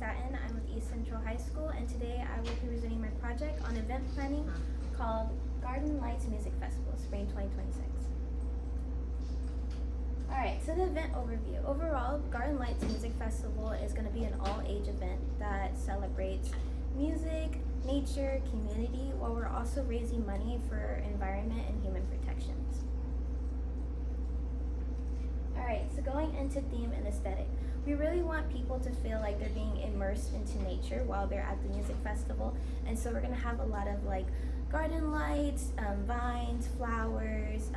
Satin. I'm with East Central High School, and today I will be presenting my project on event planning called Garden Lights Music Festival, Spring 2026. Alright, so the event overview. Overall, Garden Lights Music Festival is going to be an all-age event that celebrates music, nature, community, while we're also raising money for environment and human protections. Alright, so going into theme and aesthetic. We really want people to feel like they're being immersed into nature while they're at the music festival, and so we're going to have a lot of like garden lights, vines, flowers,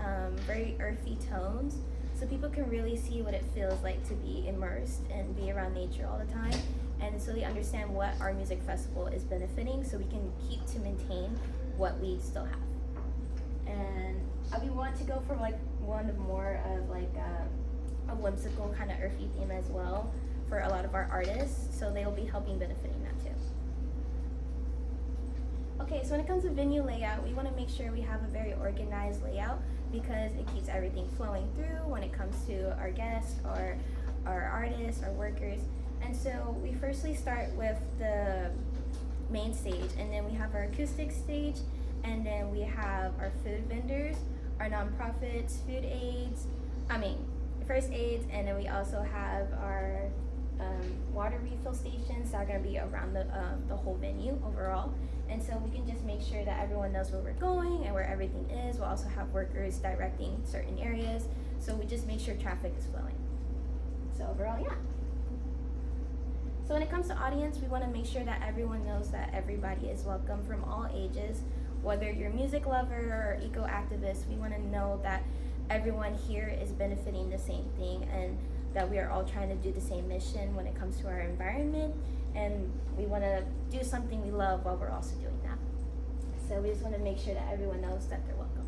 very earthy tones, so people can really see what it feels like to be immersed and be around nature all the time, and so they understand what our music festival is benefiting, so we can keep to maintain what we still have. And we want to go for like one more of like a whimsical kind of earthy theme as well for a lot of our artists, so they will be helping benefiting that too. Okay, so when it comes to venue layout, we want to make sure we have a very organized layout because it keeps everything flowing through when it comes to our guests or our artists, our workers. And so we firstly start with the main stage, and then we have our acoustic stage, and then we have our food vendors, our nonprofits, first aids, and then we also have our water refill stations that are going to be around the whole venue overall. And so we can just make sure that everyone knows where we're going and where everything is. We'll also have workers directing certain areas, so we just make sure traffic is flowing. So overall, yeah. So when it comes to audience, we want to make sure that everyone knows that everybody is welcome from all ages. Whether you're a music lover or eco-activist, we want to know that everyone here is benefiting the same thing and that we are all trying to do the same mission when it comes to our environment, and we want to do something we love while we're also doing that. So we just want to make sure that everyone knows that they're welcome.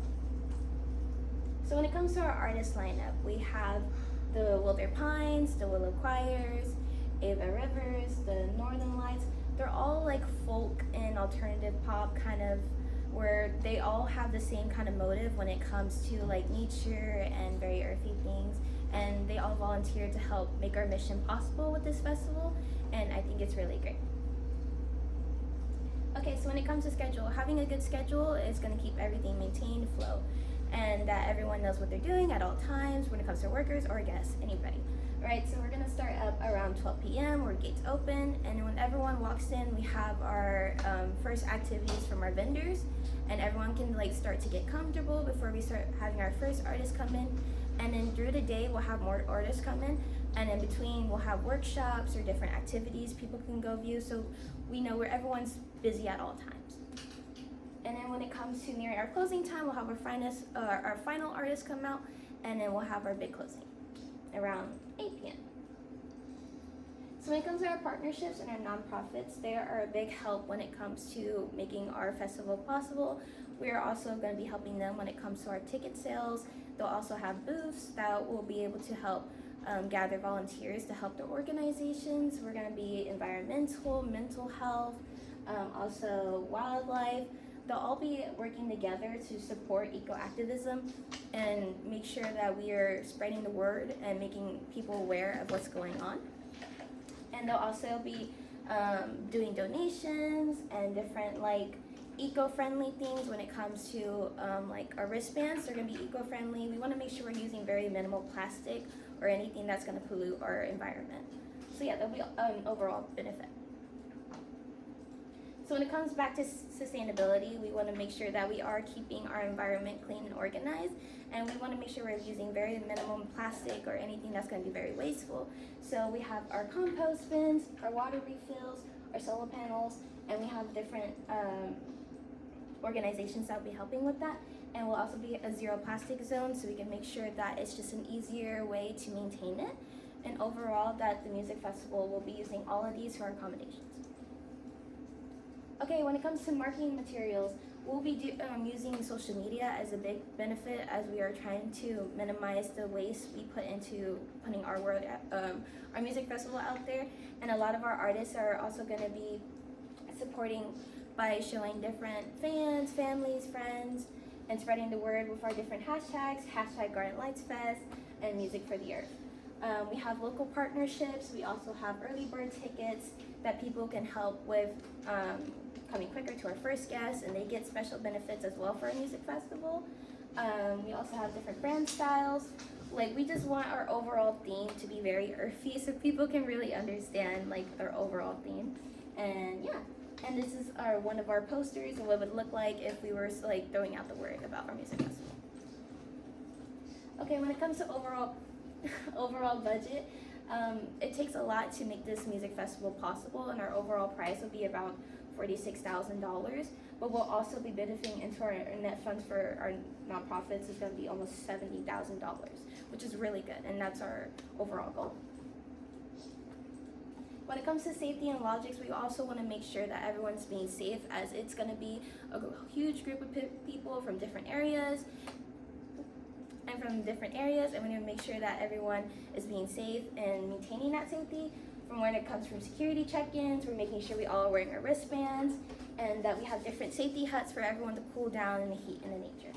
So when it comes to our artist lineup, we have the Wilder Pines, the Willow Choirs, Ava Rivers, the Northern Lights. They're all like folk and alternative pop kind of, where they all have the same kind of motive when it comes to like nature and very earthy things, and they all volunteer to help make our mission possible with this festival, and I think it's really great. Okay, so when it comes to schedule, having a good schedule is going to keep everything maintained, flow, and that everyone knows what they're doing at all times when it comes to workers or guests, anybody. Alright, so we're going to start up around 12 p.m. where gates open, and when everyone walks in, we have our first activities from our vendors, and everyone can like start to get comfortable before we start having our first artists come in. And then through the day, we'll have more artists come in, and in between, we'll have workshops or different activities people can go view, so we know where everyone's busy at all times. And then when it comes to nearing our closing time, we'll have our final artists come out, and then we'll have our big closing around 8 p.m. So when it comes to our partnerships and our nonprofits, they are a big help when it comes to making our festival possible. We are also going to be helping them when it comes to our ticket sales. They'll also have booths that will be able to help gather volunteers to help their organizations. We're going to be environmental, mental health, also wildlife. They'll all be working together to support eco-activism and make sure that we are spreading the word and making people aware of what's going on. And they'll also be doing donations and different like eco-friendly things when it comes to like our wristbands. They're going to be eco-friendly. We want to make sure we're using very minimal plastic or anything that's going to pollute our environment. So yeah, there'll be overall benefit. So when it comes back to sustainability, we want to make sure that we are keeping our environment clean and organized, and we want to make sure we're using very minimum plastic or anything that's going to be very wasteful. So we have our compost bins, our water refills, our solar panels, and we have different organizations that will be helping with that. And we'll also be a zero plastic zone, so we can make sure that it's just an easier way to maintain it. And overall, that the music festival will be using all of these for our accommodations. Okay, when it comes to marketing materials, we'll be using social media as a big benefit, as we are trying to minimize the waste we put into putting our music festival out there. And a lot of our artists are also going to be supporting by showing different fans, families, friends, and spreading the word with our different hashtags, #GardenLightsFest and Music for the Earth. We have local partnerships. We also have early bird tickets that people can help with coming quicker to our first guests, and they get special benefits as well for our music festival. We also have different brand styles. Like, we just want our overall theme to be very earthy so people can really understand like our overall theme. And yeah, and this is one of our posters and what it would look like if we were like throwing out the word about our music festival. Okay, when it comes to overall budget, it takes a lot to make this music festival possible, and our overall price will be about $46,000, but we'll also be benefiting into our net funds for our nonprofits is going to be almost $70,000, which is really good, and that's our overall goal. When it comes to safety and logics, we also want to make sure that everyone's being safe, as it's going to be a huge group of people from different areas, and we need to make sure that everyone is being safe and maintaining that safety. From when it comes from security check-ins, we're making sure we all are wearing our wristbands, and that we have different safety huts for everyone to cool down in the heat and the nature.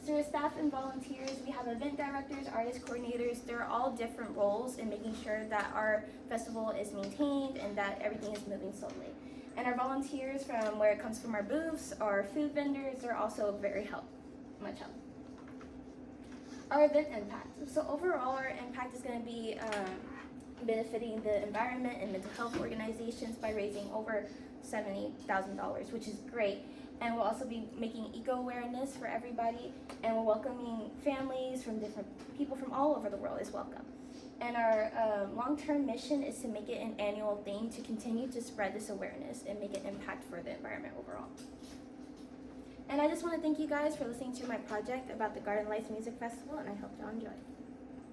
So with staff and volunteers, we have event directors, artist coordinators. They're all different roles in making sure that our festival is maintained and that everything is moving slowly. And our volunteers, from where it comes from our booths, our food vendors, they're also very much help. Our event impact. So overall, our impact is going to be benefiting the environment and mental health organizations by raising over $70,000, which is great. And we'll also be making eco-awareness for everybody, and we're welcoming families from different people from all over the world is welcome. And our long-term mission is to make it an annual thing to continue to spread this awareness and make an impact for the environment overall. And I just want to thank you guys for listening to my project about the Garden Lights Music Festival, and I hope y'all enjoy.